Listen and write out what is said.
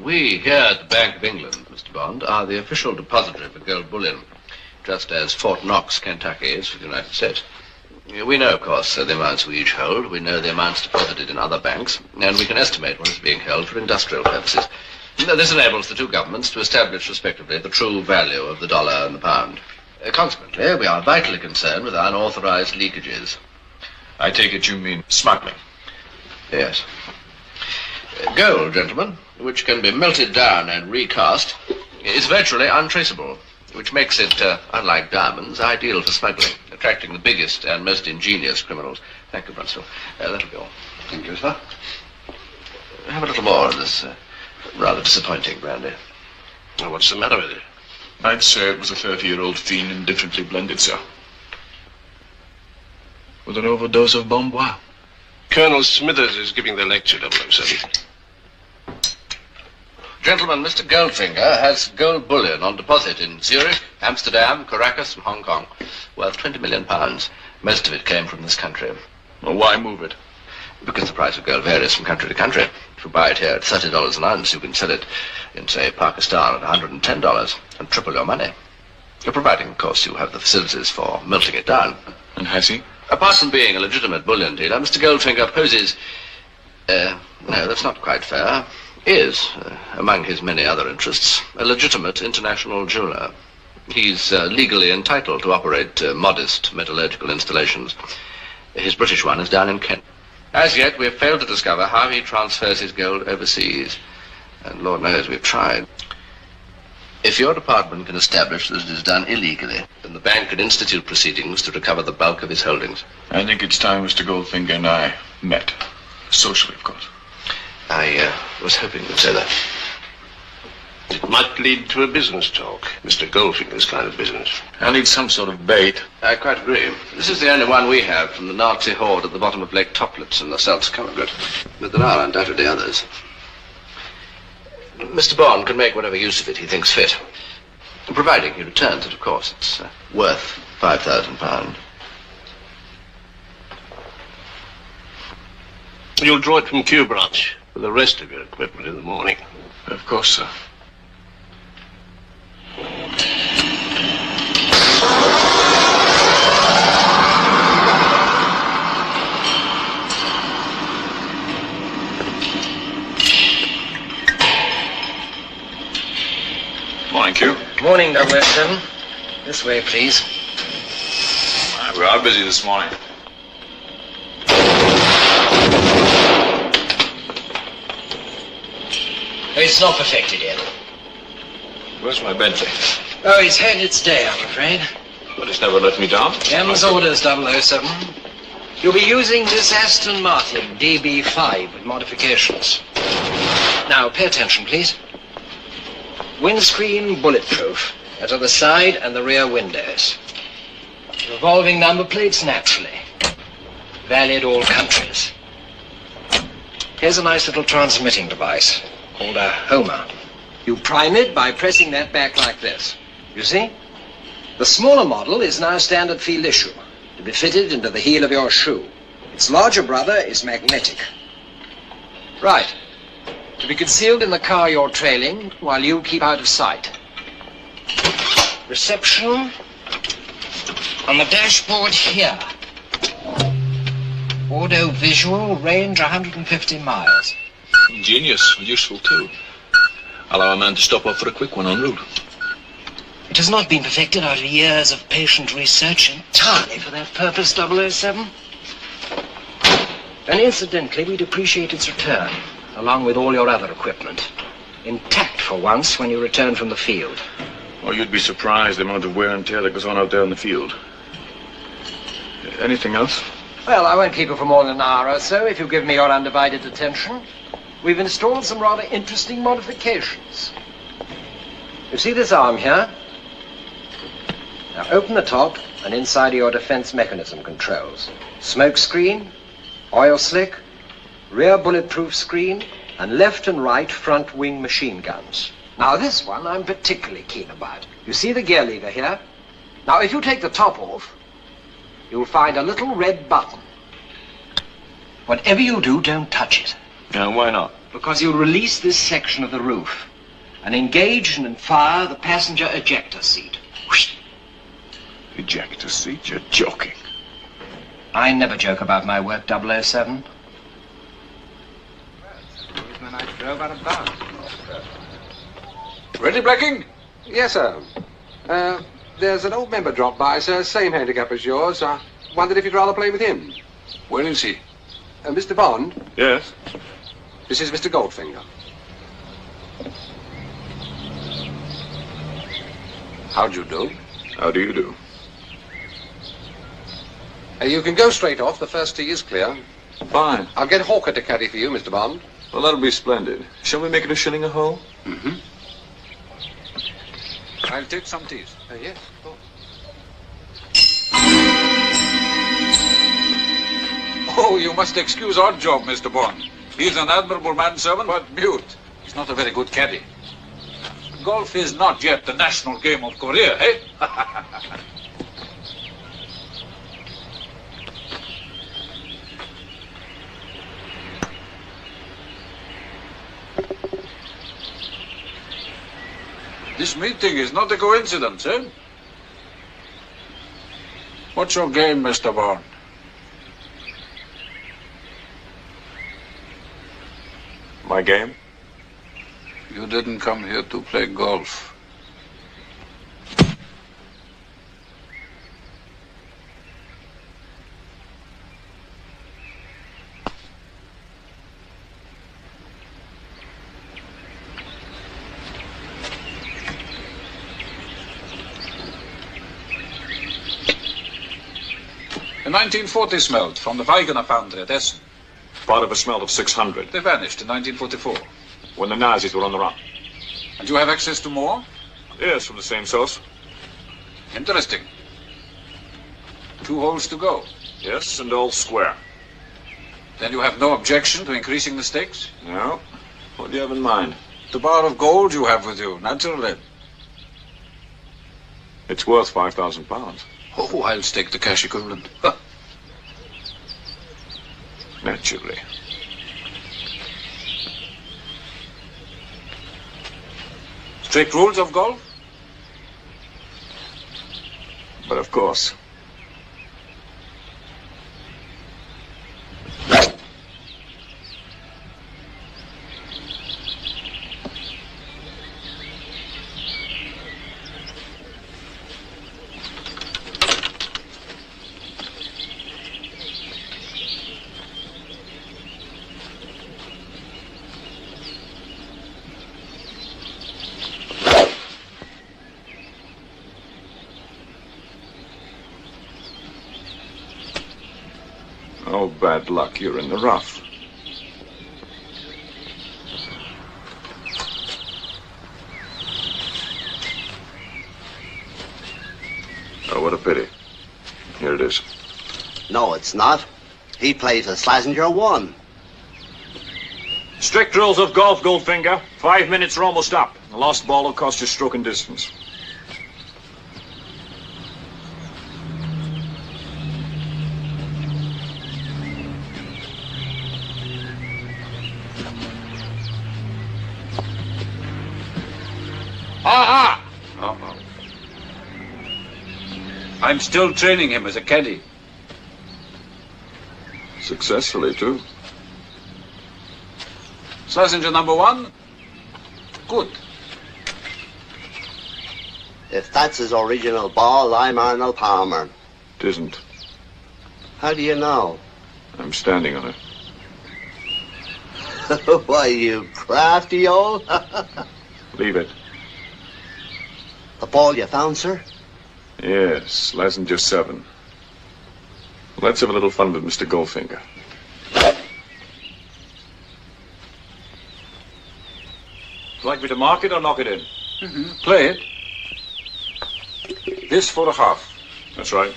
We here at the Bank of England, Mr. Bond, are the official depository for gold bullion, just as Fort Knox, Kentucky is for the United States. We know, of course, the amounts we each hold. We know the amounts deposited in other banks, and we can estimate what is being held for industrial purposes. This enables the two governments to establish, respectively, the true value of the dollar and the pound. Consequently, we are vitally concerned with unauthorized leakages. I take it you mean smuggling? Yes. Gold, gentlemen, which can be melted down and recast, is virtually untraceable, which makes it, unlike diamonds, ideal for smuggling, attracting the biggest and most ingenious criminals. Thank you, Brunstall. That'll be all. Thank you, sir. Have a little more of this rather disappointing brandy. Well, what's the matter with it? I'd say it was a 30-year-old fiend indifferently blended, sir. With an overdose of Bombois. Colonel Smithers is giving the lecture, 007. Gentlemen, Mr. GoldFinger has gold bullion on deposit in Zurich, Amsterdam, Caracas, and Hong Kong, worth £20 million. Most of it came from this country. Well, why move it? Because the price of gold varies from country to country. If you buy it here at $30 an ounce, you can sell it in, say, Pakistan at $110 and triple your money. Providing, of course, you have the facilities for melting it down. And has he? Apart from being a legitimate bullion dealer, Mr. GoldFinger poses... no, that's not quite fair. Is, among his many other interests, a legitimate international jeweler. He's legally entitled to operate modest metallurgical installations. His British one is down in Kent. As yet, we have failed to discover how he transfers his gold overseas. And Lord knows we've tried. If your department can establish that it is done illegally, then the bank could institute proceedings to recover the bulk of his holdings. I think it's time Mr. GoldFinger and I met. Socially, of course. I was hoping you'd say that. It might lead to a business talk. Mr. GoldFinger's kind of business. I need some sort of bait. I quite agree. This is the only one we have from the Nazi horde at the bottom of Lake Toplitz in the Salzkammergut. But there are undoubtedly others. Mr. Bond can make whatever use of it he thinks fit. Providing he returns it, of course. It's worth £5,000. You'll draw it from Q branch with the rest of your equipment in the morning. Of course, sir. Morning, Q. Morning, 007. This way, please. We are busy this morning. It's not perfected yet. Where's my Bentley? Oh, it's had its day, I'm afraid. But it's never let me down. M's orders, 007. You'll be using this Aston Martin DB5 with modifications. Now, pay attention, please. Windscreen bulletproof, as are the side and the rear windows. Revolving number plates, naturally. Valid all countries. Here's a nice little transmitting device called a Homer. You prime it by pressing that back like this. You see? The smaller model is now standard field issue, to be fitted into the heel of your shoe. Its larger brother is magnetic. Right. To be concealed in the car you're trailing while you keep out of sight. Reception on the dashboard here. Audio visual range 150 miles. Ingenious and useful too. Allow a man to stop off for a quick one en route. It has not been perfected out of years of patient research entirely for that purpose, 007. And incidentally, we'd appreciate its return, along with all your other equipment. Intact for once when you return from the field. Oh, you'd be surprised the amount of wear and tear that goes on out there in the field. Anything else? Well, I won't keep you for more than an hour or so if you give me your undivided attention. We've installed some rather interesting modifications. You see this arm here? Now open the top and inside are your defense mechanism controls. Smoke screen, oil slick, rear bulletproof screen, and left and right front wing machine guns. Now this one I'm particularly keen about. You see the gear lever here? Now if you take the top off, you'll find a little red button. Whatever you do, don't touch it. Yeah, why not? Because you'll release this section of the roof and engage and fire the passenger ejector seat. Whoosh. Ejector seat? You're joking. I never joke about my work, 007. Ready, Blacking? Yes, sir. There's an old member dropped by, sir. Same handicap as yours. I wondered if you'd rather play with him. Where is he? Mr. Bond, Yes? this is Mr. GoldFinger. How do you do? How do you do? You can go straight off. The first tee is clear. Fine. I'll get Hawker to caddy for you, Mr. Bond. Well, that'll be splendid. Shall we make it a shilling a hole? Mm-hmm. I'll take some teas. Yes, of course. Oh, you must excuse our job, Mr. Bond. He's an admirable manservant, but mute. He's not a very good caddy. Golf is not yet the national game of Korea, eh? This meeting is not a coincidence, eh? What's your game, Mr. Bond? My game? You didn't come here to play golf. In 1940 smelt from the Wegener foundry at Essen. Part of a smelt of 600, They vanished in 1944. when the Nazis were on the run. And you have access to more? Yes, from the same source. Interesting. 2 holes to go. Yes, and all square. Then you have no objection to increasing the stakes? No? What do you have in mind? The bar of gold you have with you, naturally. It's worth £5,000. Oh, I'll stake the cash equivalent. Naturally. Strict rules of golf? But of course. Oh, bad luck, you're in the rough. Oh, what a pity. Here it is. No, it's not. He plays a Schlesinger 1. Strict rules of golf, GoldFinger. 5 minutes are almost up. The lost ball will cost you stroke and distance. Aha! Uh-oh. I'm still training him as a caddy. Successfully, too. Schlesinger number 1? Good. If that's his original ball, I'm Arnold Palmer. It isn't. How do you know? I'm standing on it. Why, you crafty old... Leave it. The ball you found, sir? Yes, Schlesinger 7. Let's have a little fun with Mr. GoldFinger. Like me to mark it or knock it in? Play it. This for a half. That's right.